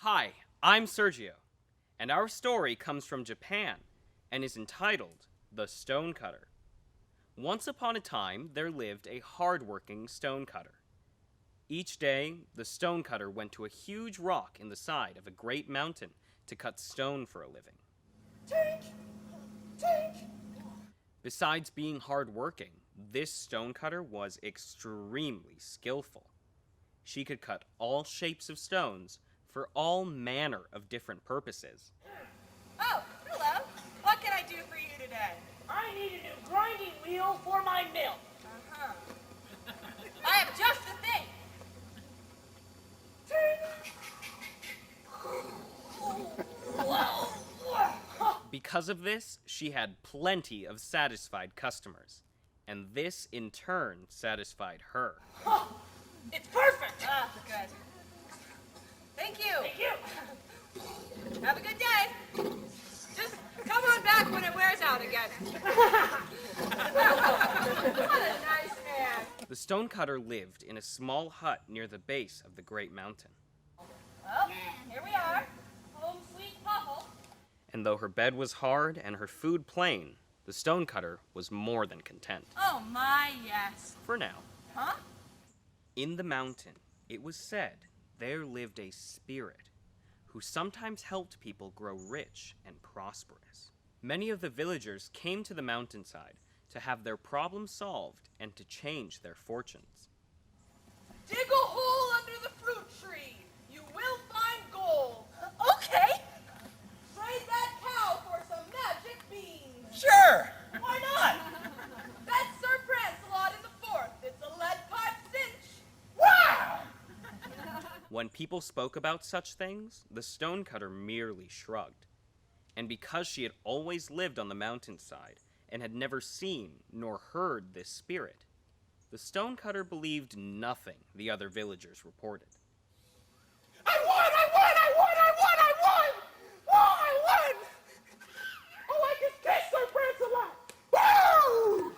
Hi, I'm Sergio, and our story comes from Japan and is entitled The Stonecutter. Once upon a time, there lived a hard-working stonecutter. Each day, the stonecutter went to a huge rock in the side of a great mountain to cut stone for a living. Tink! Tink! Besides being hard-working, this stonecutter was extremely skillful. She could cut all shapes of stones for all manner of different purposes. Oh, hello. What can I do for you today? I need a new grinding wheel for my mill. Uh-huh. I have just the thing. Because of this, she had plenty of satisfied customers, and this in turn satisfied her. It's perfect. Ah, good. Thank you. Thank you. Have a good day. Just come on back when it wears out again. What a nice man. The stonecutter lived in a small hut near the base of the great mountain. Well, here we are. Home sweet Puffle. And though her bed was hard and her food plain, the stonecutter was more than content. Oh my, yes. For now. Huh? In the mountain, it was said, there lived a spirit who sometimes helped people grow rich and prosperous. Many of the villagers came to the mountainside to have their problems solved and to change their fortunes. Dig a hole under the fruit tree. You will find gold. Okay. Trade that cow for some magic beans. Sure. Why not? That's Sir Prancelot in the fourth. It's a lead pipe cinch. Wow! When people spoke about such things, the stonecutter merely shrugged. And because she had always lived on the mountainside and had never seen nor heard this spirit, the stonecutter believed nothing the other villagers reported. I won! I won! I won! I won! I won! Oh, I won! Oh, I can kiss Sir Prancelot! Woo!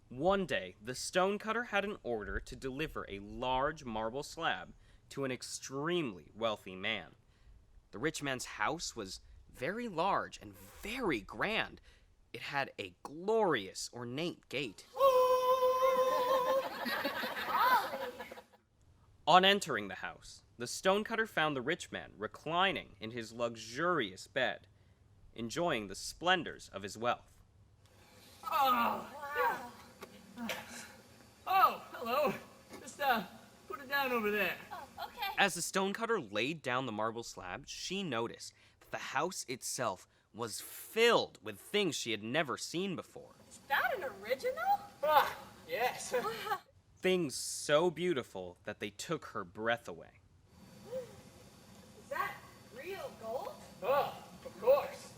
One day, the stonecutter had an order to deliver a large marble slab to an extremely wealthy man. The rich man's house was very large and very grand. It had a glorious, ornate gate. On entering the house, the stonecutter found the rich man reclining in his luxurious bed, enjoying the splendors of his wealth. Oh, hello. Just, put it down over there. Oh, okay. As the stonecutter laid down the marble slab, she noticed that the house itself was filled with things she had never seen before. Is that an original? Ah, yes. Things so beautiful that they took her breath away. Is that real gold? Oh, of course.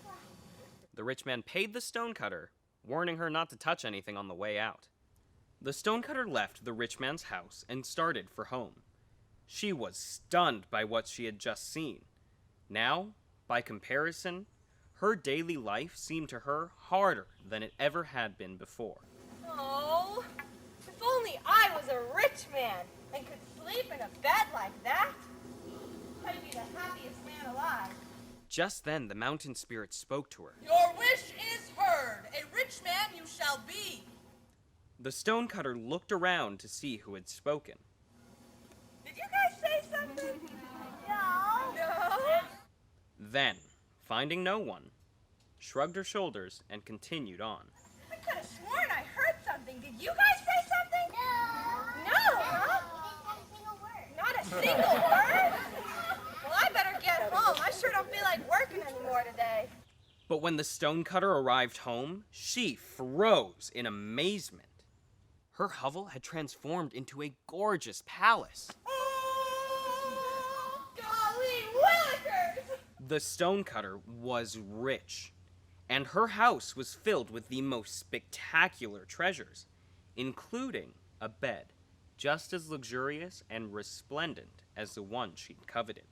The rich man paid the stonecutter, warning her not to touch anything on the way out. The stonecutter left the rich man's house and started for home. She was stunned by what she had just seen. Now, by comparison, her daily life seemed to her harder than it ever had been before. Oh, if only I was a rich man and could sleep in a bed like that. I'd be the happiest man alive. Just then, the mountain spirit spoke to her. Your wish is heard. A rich man you shall be. The stonecutter looked around to see who had spoken. Did you guys say something? No. No? Then, finding no one, shrugged her shoulders and continued on. I could have sworn I heard something. Did you guys say something? No. No, huh? Not a single word? Well, I better get home. I sure don't feel like working anymore today. But when the stonecutter arrived home, she froze in amazement. Her hovel had transformed into a gorgeous palace. Oh, golly willikers! The stonecutter was rich, and her house was filled with the most spectacular treasures, including a bed just as luxurious and resplendent as the one she'd coveted.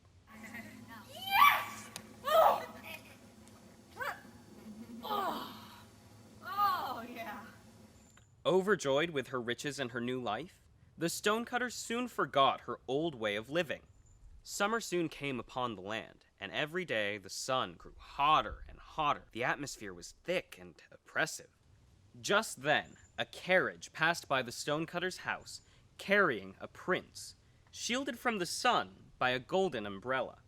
Yes! Oh! Oh, yeah. Overjoyed with her riches and her new life, the stonecutter soon forgot her old way of living. Summer soon came upon the land, and every day the sun grew hotter and hotter. The atmosphere was thick and oppressive. Just then, a carriage passed by the Stonecutter's house, carrying a prince, shielded from the sun by a golden umbrella.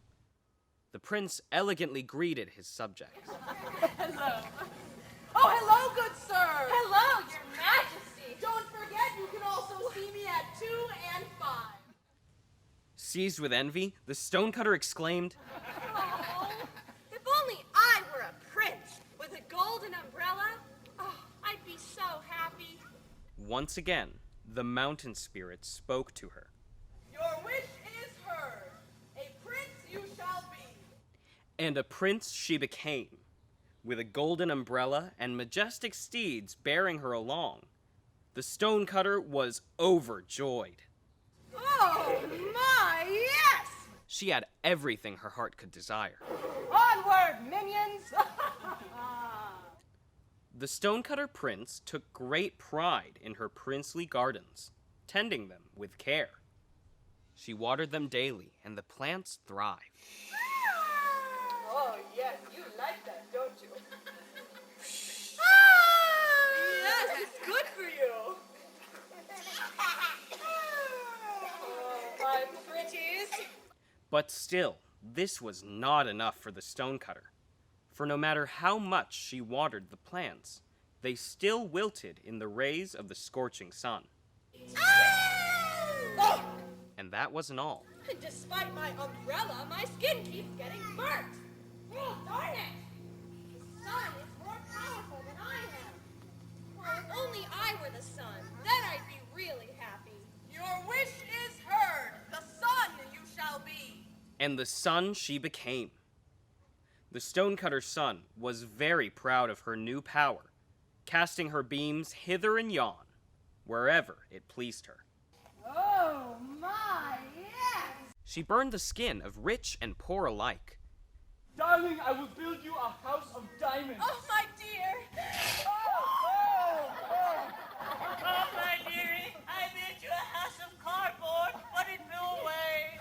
The prince elegantly greeted his subjects. Hello. Oh, hello, good sir. Hello, your majesty. Don't forget, you can also see me at 2 and 5. Seized with envy, the Stonecutter exclaimed, Oh, if only I were a prince with a golden umbrella, oh, I'd be so happy. Once again, the mountain spirit spoke to her. Your wish is heard. A prince you shall be. And a prince she became, with a golden umbrella and majestic steeds bearing her along. The Stonecutter was overjoyed. Oh, my, yes! She had everything her heart could desire. Onward, minions! The Stonecutter prince took great pride in her princely gardens, tending them with care. She watered them daily, and the plants thrived. Oh, yes, you like that, don't you? Yes, it's good for you. Oh, my pretties. But still, this was not enough for the Stonecutter, for no matter how much she watered the plants, they still wilted in the rays of the scorching sun. Oh, And that wasn't all. despite my umbrella, my skin keeps getting burnt. Oh, darn it! The sun is more powerful than I am. Oh, if only I were the sun, then I'd be really happy. Your wish is heard. The sun you shall be. And the sun she became. The Stonecutter's son was very proud of her new power, casting her beams hither and yon, wherever it pleased her. Oh, my, yes! She burned the skin of rich and poor alike. Darling, I will build you a house of diamonds. Oh, my dear! Oh, my dearie, I built you a house of cardboard, but it blew away.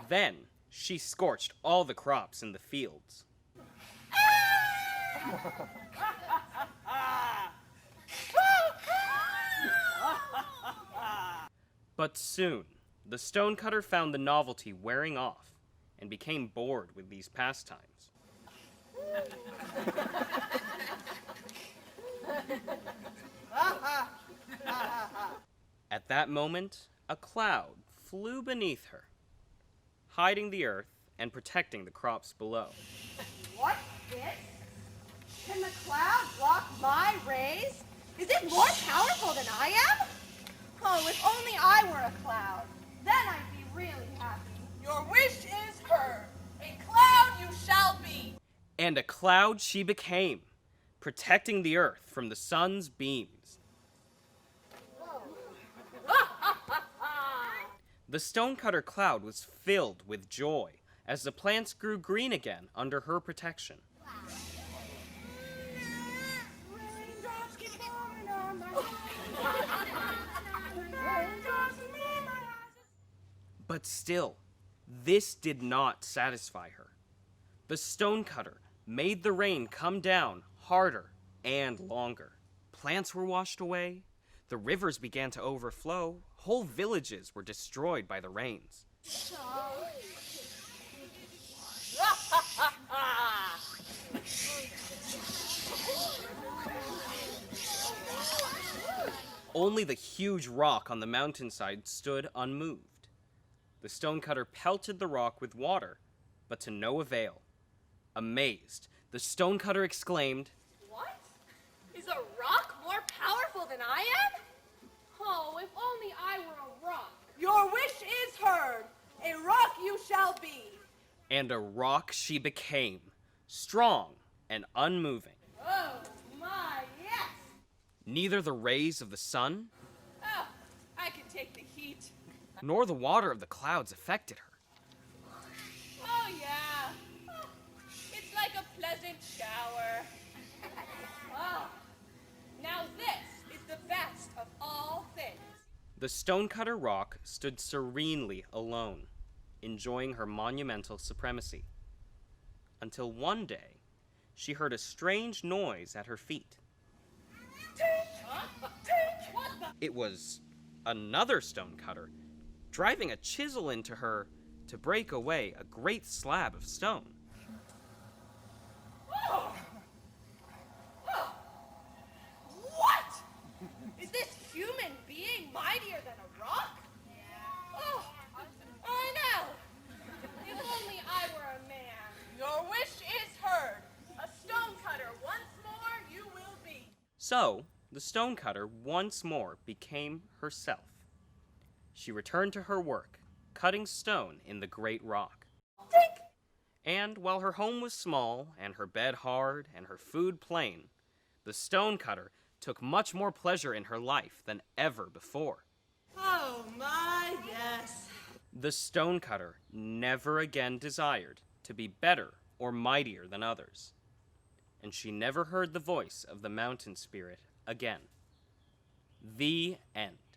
Then she scorched all the crops in the fields. But soon, the Stonecutter found the novelty wearing off and became bored with these pastimes. At that moment, a cloud flew beneath her, hiding the earth and protecting the crops below. What's this? Can the cloud block my rays? Is it more powerful than I am? Oh, if only I were a cloud. Then I'd be really happy. Your wish is heard. A cloud you shall be. And a cloud she became, protecting the earth from the sun's beams. The Stonecutter cloud was filled with joy as the plants grew green again under her protection. Raindrops keep falling on my But still, this did not satisfy her. The Stonecutter made the rain come down harder and longer. Plants were washed away, the rivers began to overflow, whole villages were destroyed by the rains. Only the huge rock on the mountainside stood unmoved. The Stonecutter pelted the rock with water, but to no avail. Amazed, the Stonecutter exclaimed, What? Is a rock more powerful than I am? Oh, if only I were a rock. Your wish is heard. A rock you shall be. and a rock she became, strong and unmoving. Oh, my, yes. Neither the rays of the sun, Oh, I can take the heat. nor the water of the clouds affected her. Oh, yeah. Oh, it's like a pleasant shower. Oh, now this is the best of all things. The Stonecutter Rock stood serenely alone, enjoying her monumental supremacy. Until one day, she heard a strange noise at her feet. It was another stonecutter, driving a chisel into her to break away a great slab of stone. What? Is this human being mightier than a rock? Oh, I know. If only I were a man. Your wish is heard. A stonecutter once more you will be. So, the stonecutter once more became herself. She returned to her work, cutting stone in the great rock. Tink! And while her home was small, and her bed hard, and her food plain, the stonecutter took much more pleasure in her life than ever before. Oh my, yes. The stonecutter never again desired to be better or mightier than others, and she never heard the voice of the mountain spirit again. The end.